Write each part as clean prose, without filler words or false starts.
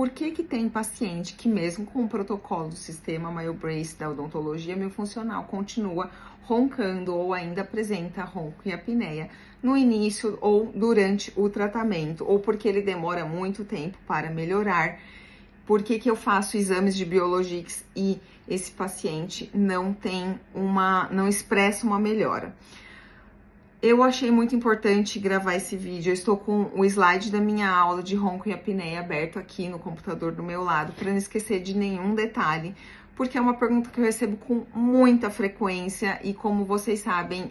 por que tem paciente que mesmo com o protocolo do sistema MyoBrace da odontologia miofuncional continua roncando ou ainda apresenta ronco e apneia no início ou durante o tratamento, ou porque ele demora muito tempo para melhorar. Por que eu faço exames de Biologics e esse paciente não expressa uma melhora? Eu achei muito importante gravar esse vídeo. Eu estou com o slide da minha aula de ronco e apneia aberto aqui no computador do meu lado, para não esquecer de nenhum detalhe, porque é uma pergunta que eu recebo com muita frequência e, como vocês sabem,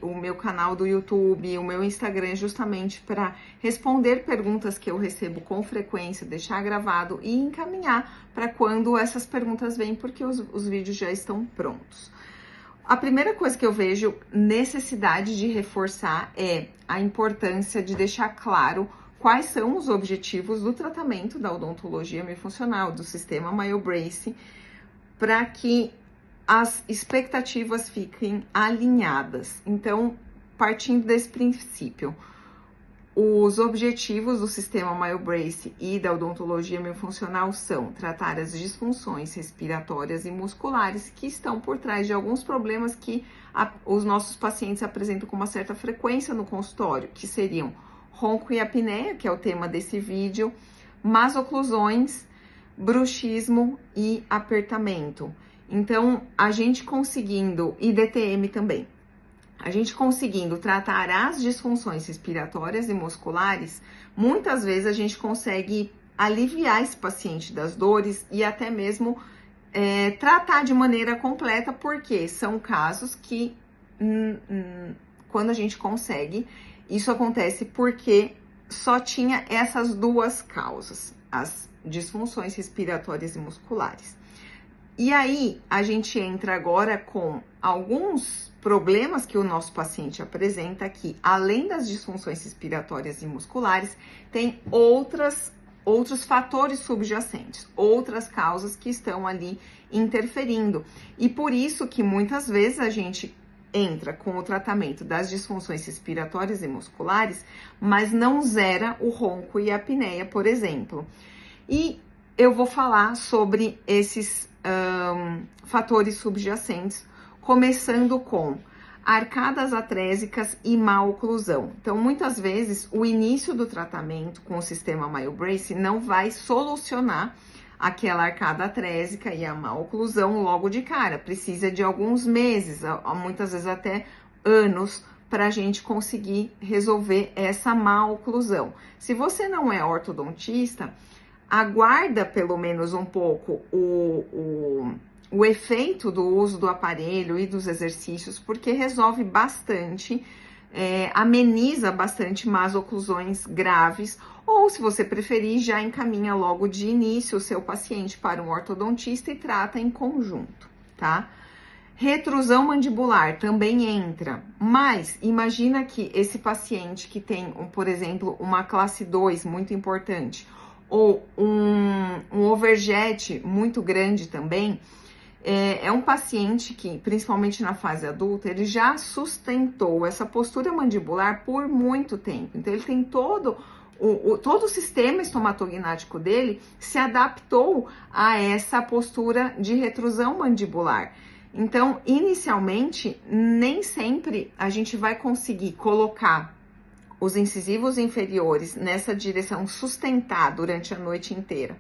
o meu canal do YouTube, o meu Instagram é justamente para responder perguntas que eu recebo com frequência, deixar gravado e encaminhar para quando essas perguntas vêm, porque os vídeos já estão prontos. A primeira coisa que eu vejo necessidade de reforçar é a importância de deixar claro quais são os objetivos do tratamento da odontologia miofuncional, do sistema MyoBrace, para que as expectativas fiquem alinhadas. Então, partindo desse princípio, os objetivos do sistema MyoBrace e da odontologia miofuncional são tratar as disfunções respiratórias e musculares que estão por trás de alguns problemas que os nossos pacientes apresentam com uma certa frequência no consultório, que seriam ronco e apneia, que é o tema desse vídeo, masoclusões, bruxismo e apertamento. Então, a gente conseguindo, e DTM também, a gente conseguindo tratar as disfunções respiratórias e musculares, muitas vezes a gente consegue aliviar esse paciente das dores e até mesmo tratar de maneira completa, porque são casos que, quando a gente consegue, isso acontece porque só tinha essas duas causas, as disfunções respiratórias e musculares. E aí, a gente entra agora com alguns problemas que o nosso paciente apresenta aqui. Além das disfunções respiratórias e musculares, tem outros fatores subjacentes, outras causas que estão ali interferindo. E por isso que muitas vezes a gente entra com o tratamento das disfunções respiratórias e musculares, mas não zera o ronco e a apneia, por exemplo. E eu vou falar sobre esses fatores subjacentes, começando com arcadas atrésicas e má oclusão. Então, muitas vezes, o início do tratamento com o sistema MyoBrace não vai solucionar aquela arcada atrésica e a má oclusão logo de cara. Precisa de alguns meses, muitas vezes até anos, para a gente conseguir resolver essa má oclusão. Se você não é ortodontista, aguarda pelo menos um pouco o efeito do uso do aparelho e dos exercícios, porque resolve bastante, ameniza bastante más oclusões graves, ou se você preferir, já encaminha logo de início o seu paciente para um ortodontista e trata em conjunto, tá? Retrusão mandibular também entra, mas imagina que esse paciente que tem, por exemplo, uma classe 2 muito importante, ou um overjet muito grande também, é um paciente que, principalmente na fase adulta, ele já sustentou essa postura mandibular por muito tempo. Então, ele tem todo o sistema estomatognático dele se adaptou a essa postura de retrusão mandibular. Então, inicialmente, nem sempre a gente vai conseguir colocar os incisivos inferiores nessa direção, sustentar durante a noite inteira,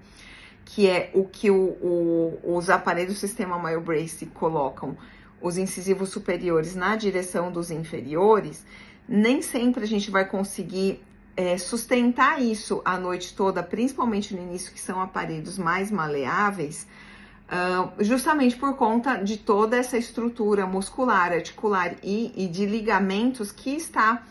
que é o que os aparelhos do sistema MyoBrace colocam, os incisivos superiores na direção dos inferiores. Nem sempre a gente vai conseguir sustentar isso a noite toda, principalmente no início, que são aparelhos mais maleáveis, justamente por conta de toda essa estrutura muscular, articular e de ligamentos que está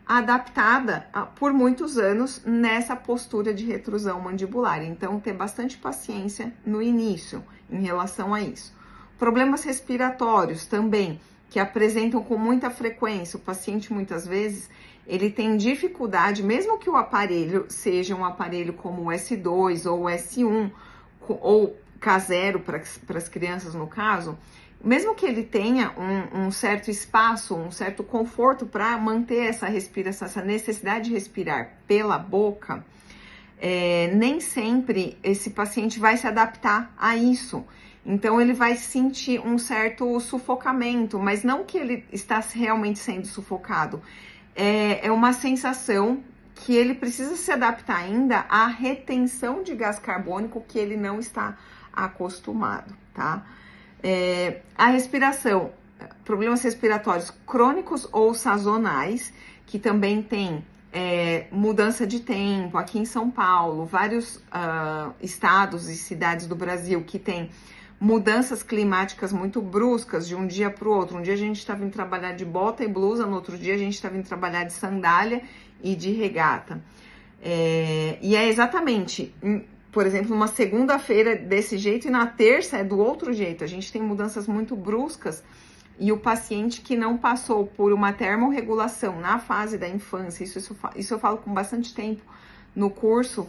adaptada por muitos anos nessa postura de retrusão mandibular. Então, ter bastante paciência no início em relação a isso. Problemas respiratórios também, que apresentam com muita frequência. O paciente, muitas vezes, ele tem dificuldade, mesmo que o aparelho seja um aparelho como o S2 ou o S1, ou K0 para as crianças, no caso, mesmo que ele tenha um certo espaço, um certo conforto para manter essa respiração, essa necessidade de respirar pela boca, nem sempre esse paciente vai se adaptar a isso. Então, ele vai sentir um certo sufocamento, mas não que ele está realmente sendo sufocado. É uma sensação que ele precisa se adaptar ainda à retenção de gás carbônico que ele não está acostumado, tá? A respiração, problemas respiratórios crônicos ou sazonais, que também tem mudança de tempo. Aqui em São Paulo, vários estados e cidades do Brasil que tem mudanças climáticas muito bruscas de um dia para o outro. Um dia a gente está vindo trabalhar de bota e blusa, no outro dia a gente está vindo trabalhar de sandália e de regata. E é exatamente, por exemplo, uma segunda-feira desse jeito e na terça é do outro jeito. A gente tem mudanças muito bruscas e o paciente que não passou por uma termorregulação na fase da infância, isso eu falo com bastante tempo no curso,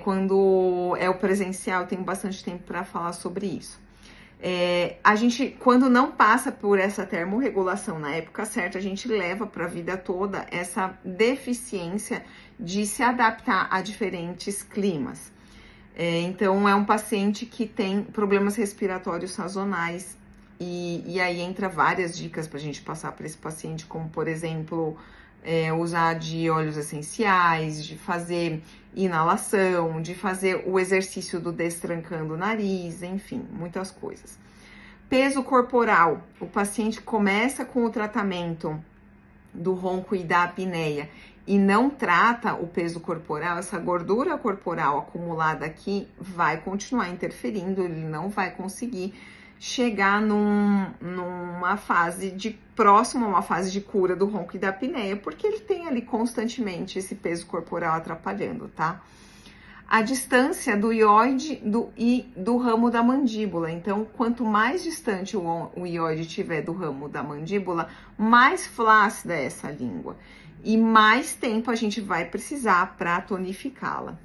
quando é o presencial, eu tenho bastante tempo para falar sobre isso. A gente, quando não passa por essa termorregulação na época certa, a gente leva para a vida toda essa deficiência de se adaptar a diferentes climas. Então, é um paciente que tem problemas respiratórios sazonais e aí entra várias dicas para a gente passar para esse paciente, como, por exemplo, usar de óleos essenciais, de fazer inalação, de fazer o exercício do destrancando o nariz, enfim, muitas coisas. Peso corporal, o paciente começa com o tratamento do ronco e da apneia e não trata o peso corporal, essa gordura corporal acumulada aqui vai continuar interferindo, ele não vai conseguir chegar numa fase próxima a uma fase de cura do ronco e da apneia, porque ele tem ali constantemente esse peso corporal atrapalhando, tá? A distância do ióide e do ramo da mandíbula. Então, quanto mais distante o ióide estiver do ramo da mandíbula, mais flácida é essa língua. E mais tempo a gente vai precisar para tonificá-la.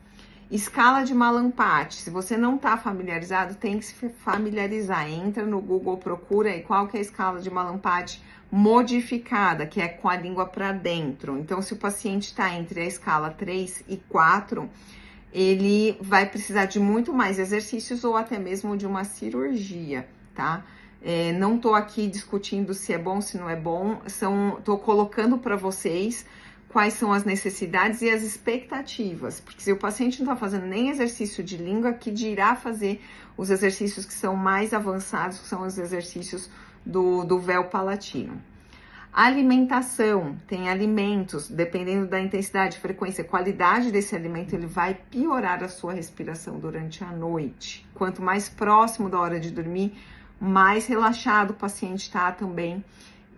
Escala de Mallampati, se você não está familiarizado, tem que se familiarizar. Entra no Google, procura aí qual que é a escala de Mallampati modificada, que é com a língua para dentro. Então, se o paciente está entre a escala 3 e 4, ele vai precisar de muito mais exercícios ou até mesmo de uma cirurgia, tá? Não tô aqui discutindo se é bom, se não é bom, tô colocando para vocês quais são as necessidades e as expectativas, porque se o paciente não está fazendo nem exercício de língua, que dirá fazer os exercícios que são mais avançados, que são os exercícios do véu palatino. Alimentação, tem alimentos, dependendo da intensidade, frequência, qualidade desse alimento, ele vai piorar a sua respiração durante a noite. Quanto mais próximo da hora de dormir, mais relaxado o paciente está também,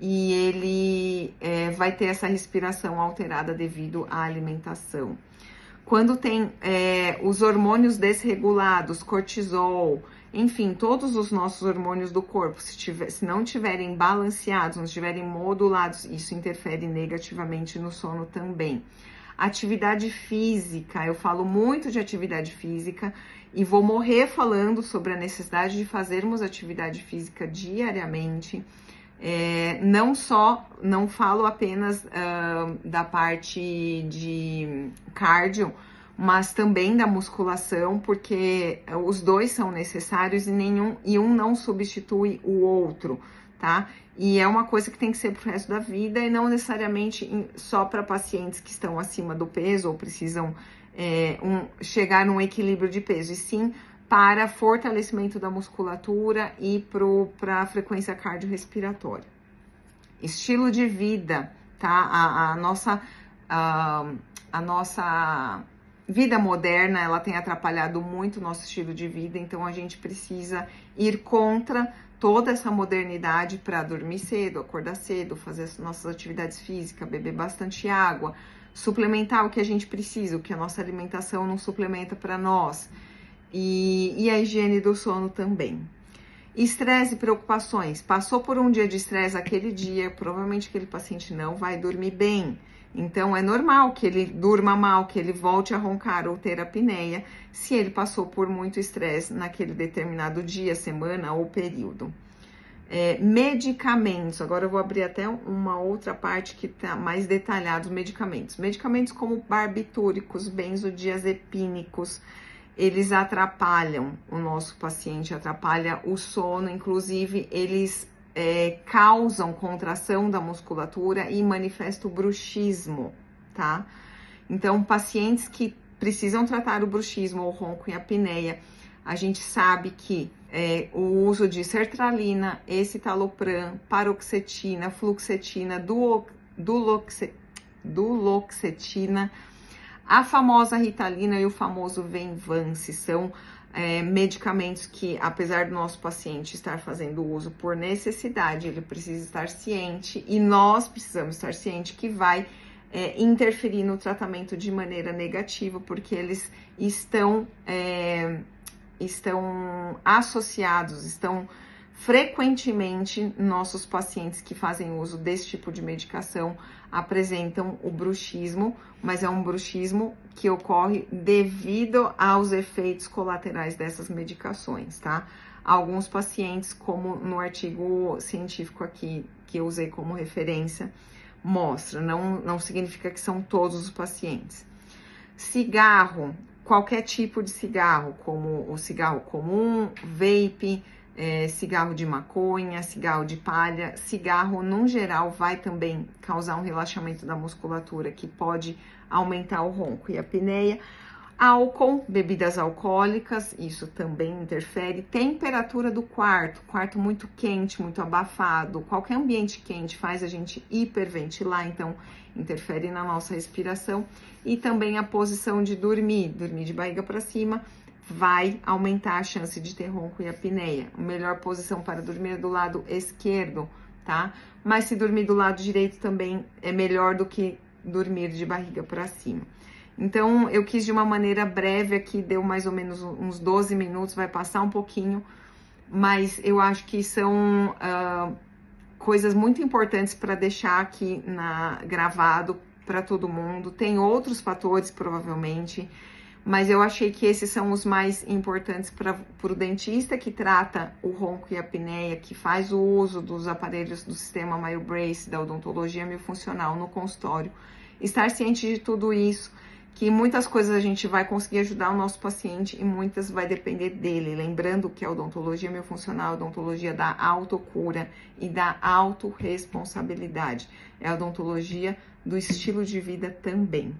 e ele vai ter essa respiração alterada devido à alimentação. Quando tem os hormônios desregulados, cortisol, enfim, todos os nossos hormônios do corpo, se não estiverem balanceados, não estiverem modulados, isso interfere negativamente no sono também. Atividade física, eu falo muito de atividade física e vou morrer falando sobre a necessidade de fazermos atividade física diariamente. Não falo apenas da parte de cardio, mas também da musculação, porque os dois são necessários e um não substitui o outro, tá? E é uma coisa que tem que ser pro resto da vida e não necessariamente só para pacientes que estão acima do peso ou precisam chegar num equilíbrio de peso, e sim para fortalecimento da musculatura e para a frequência cardiorrespiratória. Estilo de vida, tá? A nossa vida moderna, ela tem atrapalhado muito o nosso estilo de vida, então a gente precisa ir contra toda essa modernidade para dormir cedo, acordar cedo, fazer as nossas atividades físicas, beber bastante água, suplementar o que a gente precisa, o que a nossa alimentação não suplementa para nós. E a higiene do sono também. Estresse e preocupações. Passou por um dia de estresse aquele dia, provavelmente aquele paciente não vai dormir bem. Então, é normal que ele durma mal, que ele volte a roncar ou ter apneia, se ele passou por muito estresse naquele determinado dia, semana ou período. Medicamentos, agora eu vou abrir até uma outra parte que tá mais detalhado, medicamentos. Medicamentos como barbitúricos, benzodiazepínicos, eles atrapalham o nosso paciente, atrapalham o sono, inclusive eles causam contração da musculatura e manifestam o bruxismo, tá? Então, pacientes que precisam tratar o bruxismo ou ronco e apneia, a gente sabe que o uso de sertralina, escitalopram, paroxetina, fluoxetina, duloxetina, a famosa Ritalina e o famoso Venvance são medicamentos que, apesar do nosso paciente estar fazendo uso por necessidade, ele precisa estar ciente e nós precisamos estar ciente que vai interferir no tratamento de maneira negativa, porque eles estão associados, estão frequentemente nossos pacientes que fazem uso desse tipo de medicação apresentam o bruxismo, mas é um bruxismo que ocorre devido aos efeitos colaterais dessas medicações, tá? Alguns pacientes, como no artigo científico aqui que eu usei como referência, mostra, não significa que são todos os pacientes. Cigarro, qualquer tipo de cigarro, como o cigarro comum, vape, cigarro de maconha, cigarro de palha, cigarro, no geral, vai também causar um relaxamento da musculatura que pode aumentar o ronco e a apneia. Álcool, bebidas alcoólicas, isso também interfere. Temperatura do quarto muito quente, muito abafado. Qualquer ambiente quente faz a gente hiperventilar, então interfere na nossa respiração. E também a posição de dormir de barriga para cima, vai aumentar a chance de ter ronco e apneia. A melhor posição para dormir é do lado esquerdo, tá? Mas se dormir do lado direito também é melhor do que dormir de barriga para cima. Então, eu quis de uma maneira breve aqui, deu mais ou menos uns 12 minutos, vai passar um pouquinho, mas eu acho que são coisas muito importantes para deixar aqui gravado para todo mundo. Tem outros fatores, provavelmente, mas eu achei que esses são os mais importantes para o dentista que trata o ronco e a apneia, que faz o uso dos aparelhos do sistema MyoBrace, da odontologia miofuncional no consultório. Estar ciente de tudo isso, que muitas coisas a gente vai conseguir ajudar o nosso paciente e muitas vai depender dele. Lembrando que a odontologia miofuncional é a odontologia da autocura e da autorresponsabilidade. É a odontologia do estilo de vida também.